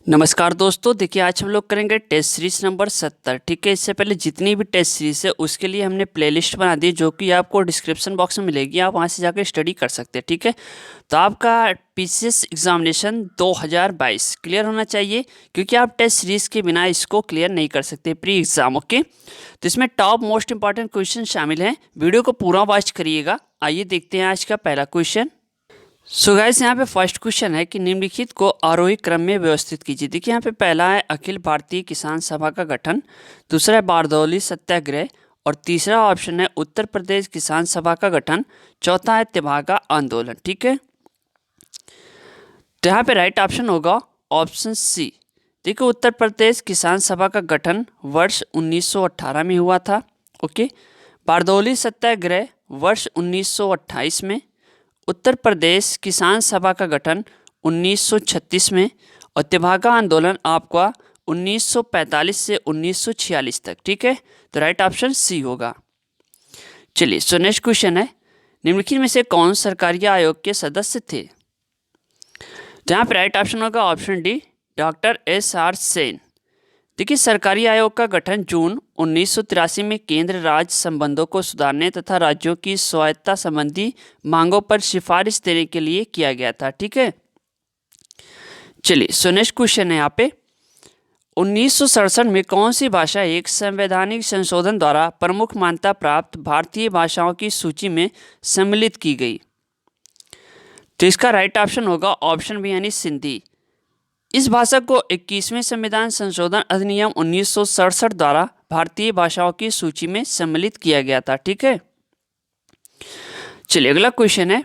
नमस्कार दोस्तों, देखिए आज हम लोग करेंगे टेस्ट सीरीज नंबर 70। ठीक है, इससे पहले जितनी भी टेस्ट सीरीज है उसके लिए हमने प्लेलिस्ट बना दी जो कि आपको डिस्क्रिप्शन बॉक्स में मिलेगी, आप वहां से जाकर स्टडी कर सकते हैं। ठीक है, तो आपका पीसीएस एग्जामिनेशन 2022 क्लियर होना चाहिए, क्योंकि आप टेस्ट सीरीज के बिना इसको क्लियर नहीं कर सकते प्री एग्जाम। ओके, तो इसमें टॉप मोस्ट इंपॉर्टेंट क्वेश्चन शामिल हैं, वीडियो को पूरा वॉच करिएगा। आइए देखते हैं आज का पहला क्वेश्चन। सो गाइस, यहाँ पे फर्स्ट क्वेश्चन है कि निम्नलिखित को आरोही क्रम में व्यवस्थित कीजिए। देखिए यहाँ पे पहला है अखिल भारतीय किसान सभा का गठन, दूसरा है बारदौली सत्याग्रह और तीसरा ऑप्शन है उत्तर प्रदेश किसान सभा का गठन, चौथा है तेभागा आंदोलन। ठीक है, तो यहाँ पे राइट ऑप्शन होगा ऑप्शन सी। देखिए उत्तर प्रदेश किसान सभा का गठन वर्ष 1918 में हुआ था। ओके, बारदौली सत्याग्रह वर्ष 1928 में, उत्तर प्रदेश किसान सभा का गठन 1936 में और तेभागा आंदोलन आपका 1945 से 1946 तक। ठीक है, तो राइट ऑप्शन सी होगा। चलिए, सो नेक्स्ट क्वेश्चन है निम्नलिखित में से कौन सरकारी आयोग के सदस्य थे। जहाँ पे राइट ऑप्शन होगा option D, doctor SR Sen. देखिए सरकारी आयोग का गठन जून 1983 में केंद्र राज्य संबंधों को सुधारने तथा राज्यों की स्वायत्तता संबंधी मांगों पर सिफारिश देने के लिए किया गया था। ठीक है, चलिए सो नेक्स्ट क्वेश्चन है यहाँ पे 1967 में कौन सी भाषा एक संवैधानिक संशोधन द्वारा प्रमुख मान्यता प्राप्त भारतीय भाषाओं की सूची में सम्मिलित की गई। तो इसका राइट ऑप्शन होगा ऑप्शन बी यानी सिंधी। इस भाषा को 21वें संविधान संशोधन अधिनियम 1967 द्वारा भारतीय भाषाओं की सूची में सम्मिलित किया गया था। ठीक है, चलिए अगला क्वेश्चन है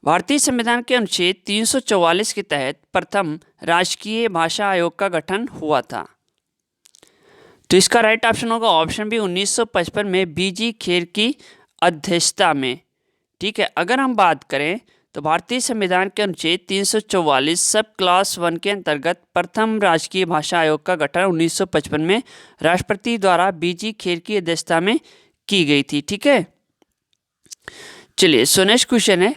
भारतीय संविधान के अनुच्छेद 344 के तहत प्रथम राजकीय भाषा आयोग का गठन हुआ था। तो इसका राइट ऑप्शन होगा ऑप्शन बी 1955 में BG खेर की अध्यक्षता में। ठीक है, अगर हम बात करें तो भारतीय संविधान के अनुच्छेद 344 सब क्लास 1 के अंतर्गत प्रथम राजकीय भाषा आयोग का गठन 1955 में राष्ट्रपति द्वारा BG खेर की अध्यक्षता में की गई थी। ठीक है, चलिए सो नेक्स्ट क्वेश्चन है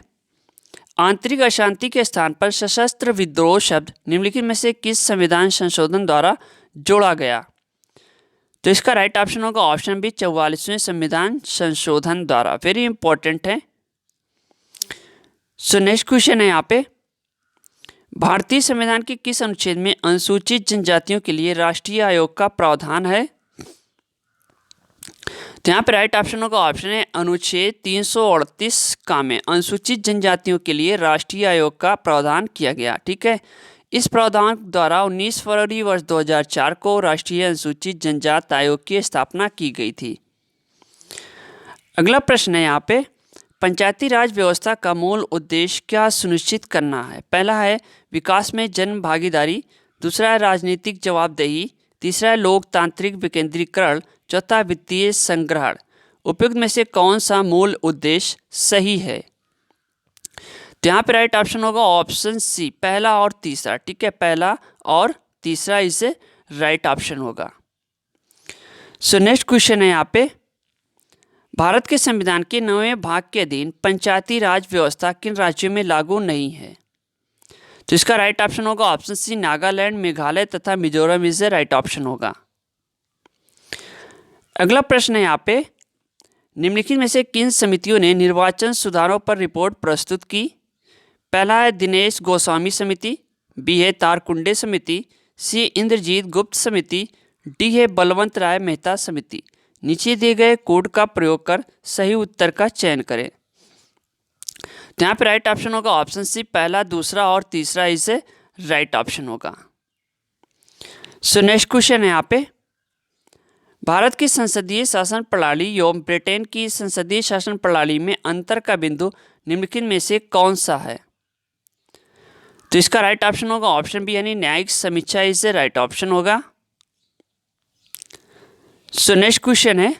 आंतरिक अशांति के स्थान पर सशस्त्र विद्रोह शब्द निम्नलिखित में से किस संविधान संशोधन द्वारा जोड़ा गया। तो इसका राइट ऑप्शन होगा ऑप्शन बी 44वें संविधान संशोधन द्वारा। वेरी इंपॉर्टेंट है। सो नेक्स्ट क्वेश्चन है यहाँ पे भारतीय संविधान के किस अनुच्छेद में अनुसूचित जनजातियों के लिए राष्ट्रीय आयोग का प्रावधान है। तो यहाँ पे राइट ऑप्शन होगा ऑप्शन है अनुच्छेद 338 का में अनुसूचित जनजातियों के लिए राष्ट्रीय आयोग का प्रावधान किया गया। ठीक है, इस प्रावधान द्वारा 19 फरवरी वर्ष 2004 को राष्ट्रीय अनुसूचित जनजाति आयोग की स्थापना की गई थी। अगला प्रश्न है यहाँ पे पंचायती राज व्यवस्था का मूल उद्देश्य क्या सुनिश्चित करना है। पहला है विकास में जन भागीदारी, दूसरा है राजनीतिक जवाबदेही, तीसरा है लोकतांत्रिक विकेंद्रीकरण, चौथा वित्तीय संग्रहण। उपयुक्त में से कौन सा मूल उद्देश्य सही है। तो यहाँ पे राइट ऑप्शन होगा ऑप्शन सी, पहला और तीसरा। ठीक है, पहला और तीसरा इसे राइट ऑप्शन होगा। सो नेक्स्ट क्वेश्चन है यहाँ पे भारत के संविधान के 9वें भाग के अधीन पंचायती राज व्यवस्था किन राज्यों में लागू नहीं है। तो इसका राइट ऑप्शन होगा ऑप्शन सी, नागालैंड, मेघालय तथा मिजोरम इसे राइट ऑप्शन होगा। अगला प्रश्न है यहाँ पे निम्नलिखित में से किन समितियों ने निर्वाचन सुधारों पर रिपोर्ट प्रस्तुत की। पहला है दिनेश गोस्वामी समिति, बी है तारकुंडे समिति, सी इंद्रजीत गुप्त समिति, डी है बलवंत राय मेहता समिति। नीचे दिए गए कोड का प्रयोग कर सही उत्तर का चयन करें। तो यहाँ पे राइट ऑप्शन होगा ऑप्शन सी, पहला, दूसरा और तीसरा इसे राइट ऑप्शन होगा। सो नेक्स्ट क्वेश्चन है यहाँ पे भारत की संसदीय शासन प्रणाली एवं ब्रिटेन की संसदीय शासन प्रणाली में अंतर का बिंदु निम्नलिखित में से कौन सा है। तो इसका राइट ऑप्शन होगा ऑप्शन बी यानी न्यायिक समीक्षा इसे राइट ऑप्शन होगा। सो नेक्स्ट क्वेश्चन है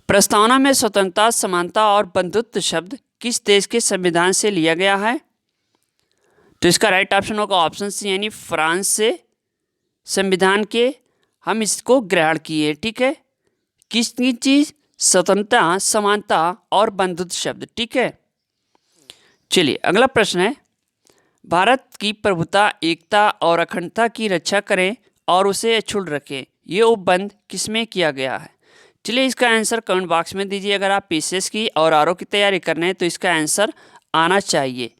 प्रस्तावना में स्वतंत्रता, समानता और बंधुत्व शब्द किस देश के संविधान से लिया गया है। तो इसका राइट ऑप्शन होगा ऑप्शन सी यानी फ्रांस से संविधान के हम इसको ग्रहण किए। ठीक है, किसकी चीज, स्वतंत्रता, समानता और बंधुत्व शब्द। ठीक है, चलिए अगला प्रश्न है भारत की प्रभुता, एकता और अखंडता की रक्षा करें और उसे अक्षुण्ण रखें, ये उपबंध किसमें किया गया है? चलिए इसका आंसर कमेंट बॉक्स में दीजिए। अगर आप पीसीएस की और आरओ की तैयारी कर रहे हैं तो इसका आंसर आना चाहिए।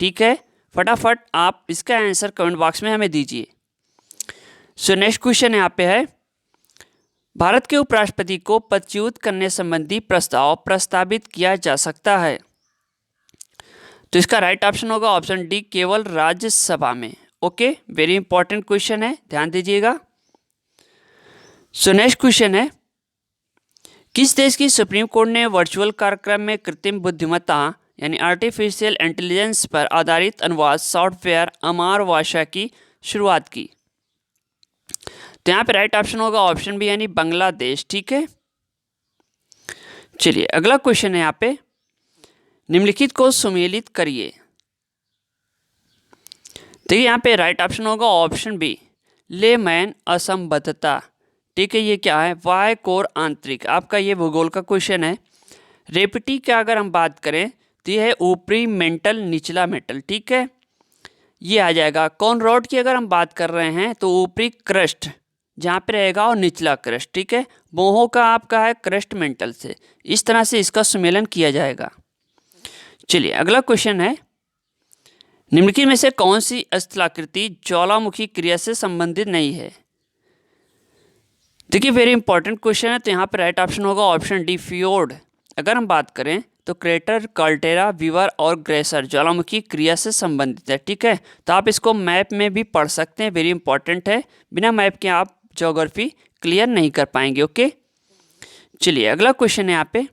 ठीक है, फटाफट आप इसका आंसर कमेंट बॉक्स में हमें दीजिए। सो नेक्स्ट क्वेश्चन यहाँ पे है, भारत के उपराष्ट्रपति को पदच्युत करने संबंधी प्रस्ताव प्रस्तावित किया जा सकता है? तो इसका राइट ऑप्शन होगा ऑप्शन डी, केवल राज्यसभा में। ओके, वेरी इंपॉर्टेंट क्वेश्चन है, ध्यान दीजिएगा। सो नेक्स्ट क्वेश्चन है, किस देश की सुप्रीम कोर्ट ने वर्चुअल कार्यक्रम में कृत्रिम बुद्धिमत्ता यानी आर्टिफिशियल इंटेलिजेंस पर आधारित अनुवाद सॉफ्टवेयर अमार भाषा की शुरुआत की? तो यहाँ पे राइट ऑप्शन होगा ऑप्शन बी यानी बांग्लादेश। ठीक है, चलिए अगला क्वेश्चन है यहाँ पे, निम्नलिखित को सुमेलित करिए। देखिए यहाँ पे राइट ऑप्शन होगा ऑप्शन बी, लेमैन असंबद्धता। ठीक है, ये क्या है? वाय कोर आंतरिक, आपका ये भूगोल का क्वेश्चन है। रेपिटी का अगर हम बात करें तो ये है ऊपरी मेंटल, निचला मेंटल। ठीक है, ये आ जाएगा। कॉनरॉड की अगर हम बात कर रहे हैं तो ऊपरी क्रस्ट जहाँ पे रहेगा और निचला क्रस्ट। ठीक है, मोहो का आपका है क्रस्ट मेंटल से। इस तरह से इसका सुमेलन किया जाएगा। चलिए अगला क्वेश्चन है, निम्नलिखित में से कौन सी स्थलाकृति ज्वालामुखी क्रिया से संबंधित नहीं है? देखिए वेरी इंपॉर्टेंट क्वेश्चन है, तो यहाँ पर राइट ऑप्शन होगा ऑप्शन डी, फ्योर्ड। अगर हम बात करें तो क्रेटर, काल्टेरा, विवर और ग्रेसर ज्वालामुखी क्रिया से संबंधित है। ठीक है, तो आप इसको मैप में भी पढ़ सकते हैं, वेरी इंपॉर्टेंट है। बिना मैप के आप ज्योग्राफी क्लियर नहीं कर पाएंगे। ओके, चलिए अगला क्वेश्चन है यहाँ पे,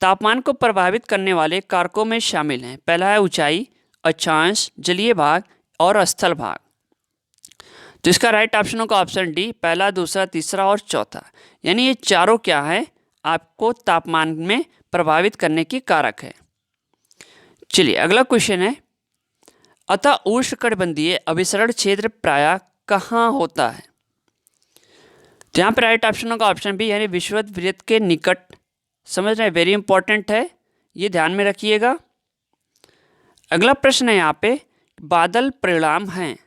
तापमान को प्रभावित करने वाले कारकों में शामिल हैं। पहला है ऊंचाई, अक्षांश, जलीय भाग और स्थल भाग। तो इसका राइट ऑप्शन होगा ऑप्शन डी, पहला, दूसरा, तीसरा और चौथा। यानी ये चारों क्या है? आपको तापमान में प्रभावित करने की कारक है। चलिए अगला क्वेश्चन है, अतः उष्णकटिबंधीय अभिसरण क्षेत्र प्रायः कहाँ होता है? तो यहाँ पर राइट ऑप्शन होगा ऑप्शन बी यानी विषुववृत्त के निकट। समझ रहे हैं, वेरी इंपॉर्टेंट है, ये ध्यान में रखिएगा। अगला प्रश्न है यहाँ पे, बादल परिणाम हैं।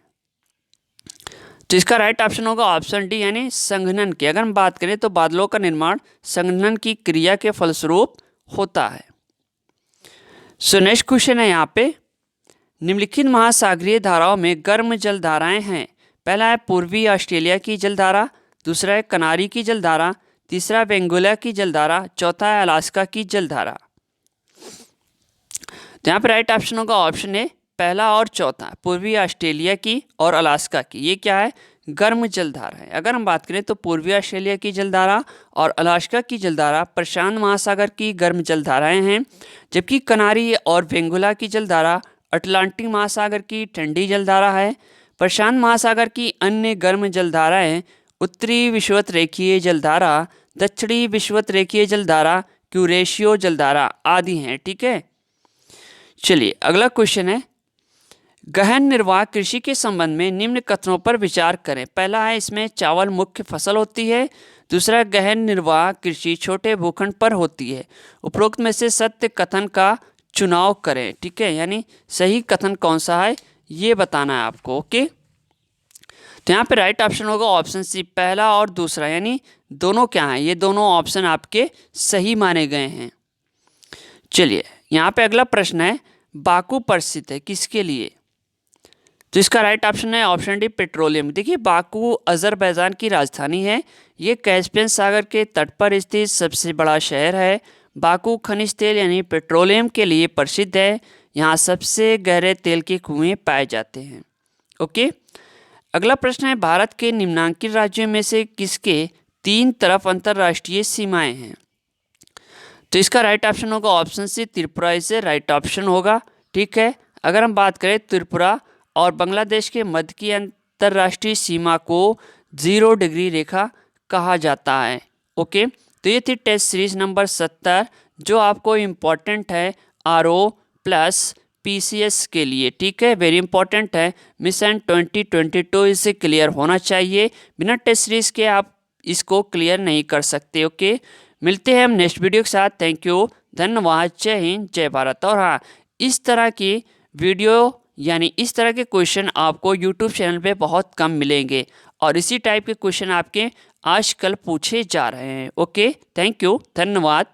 तो इसका राइट ऑप्शन होगा ऑप्शन डी यानी संघनन की। अगर हम बात करें तो बादलों का निर्माण संघनन की क्रिया के फलस्वरूप होता है। सो नेक्स्ट क्वेश्चन है यहाँ पे, निम्नलिखित महासागरीय धाराओं में गर्म जल धाराएं हैं। पहला है पूर्वी ऑस्ट्रेलिया की जलधारा, दूसरा है कनारी की जलधारा, तीसरा वेंगुला की जलधारा, चौथा है अलास्का की जलधारा। तो यहाँ पर राइट ऑप्शन होगा ऑप्शन ए, पहला और चौथा, पूर्वी ऑस्ट्रेलिया की और अलास्का की। ये क्या है? गर्म जलधारा है। अगर हम बात करें तो पूर्वी ऑस्ट्रेलिया की जलधारा और अलास्का की जलधारा प्रशांत महासागर की गर्म जलधाराएं हैं, जबकि कनारी और वेंगुला की जलधारा अटलांटिक महासागर की ठंडी जलधारा है। प्रशांत महासागर की अन्य गर्म जलधाराएं उत्तरी विषुवत रेखीय जलधारा, दक्षिणी विषुवत रेखीय जलधारा, क्यूरेशियो जलधारा आदि हैं। ठीक है, चलिए अगला क्वेश्चन है, गहन निर्वाह कृषि के संबंध में निम्न कथनों पर विचार करें। पहला है इसमें चावल मुख्य फसल होती है, दूसरा गहन निर्वाह कृषि छोटे भूखंड पर होती है। उपरोक्त में से सत्य कथन का चुनाव करें। ठीक है, यानी सही कथन कौन सा है ये बताना है आपको। ओके, तो यहाँ पे राइट ऑप्शन होगा ऑप्शन सी, पहला और दूसरा, यानी दोनों क्या हैं? ये दोनों ऑप्शन आपके सही माने गए हैं। चलिए यहाँ पे अगला प्रश्न है, बाकू प्रसिद्ध है किसके लिए? तो इसका राइट ऑप्शन है ऑप्शन डी, पेट्रोलियम। देखिए बाकू अजरबैजान की राजधानी है, ये कैस्पियन सागर के तट पर स्थित सबसे बड़ा शहर है। बाकू खनिज तेल यानी पेट्रोलियम के लिए प्रसिद्ध है, यहाँ सबसे गहरे तेल के कुएं पाए जाते हैं। ओके, अगला प्रश्न है, भारत के निम्नांकित राज्यों में से किसके 3 तरफ अंतर्राष्ट्रीय सीमाएं हैं? तो इसका राइट ऑप्शन होगा ऑप्शन सी, त्रिपुरा इसे राइट ऑप्शन होगा। ठीक है, अगर हम बात करें त्रिपुरा और बांग्लादेश के मध्य की अंतर्राष्ट्रीय सीमा को 0 डिग्री रेखा कहा जाता है। ओके, तो ये थी टेस्ट सीरीज नंबर 70 जो आपको इम्पॉर्टेंट है आरओ प्लस पीसीएस के लिए। ठीक है, वेरी इंपॉर्टेंट है, मिशन 2022 इसे क्लियर होना चाहिए। बिना टेस्ट सीरीज के आप इसको क्लियर नहीं कर सकते। ओके, मिलते हैं हम नेक्स्ट वीडियो के साथ। थैंक यू, धन्यवाद, जय हिंद, जय भारत। और हाँ, इस तरह की वीडियो यानी इस तरह के क्वेश्चन आपको यूट्यूब चैनल पे बहुत कम मिलेंगे और इसी टाइप के क्वेश्चन आपके आजकल पूछे जा रहे हैं। ओके, थैंक यू, धन्यवाद।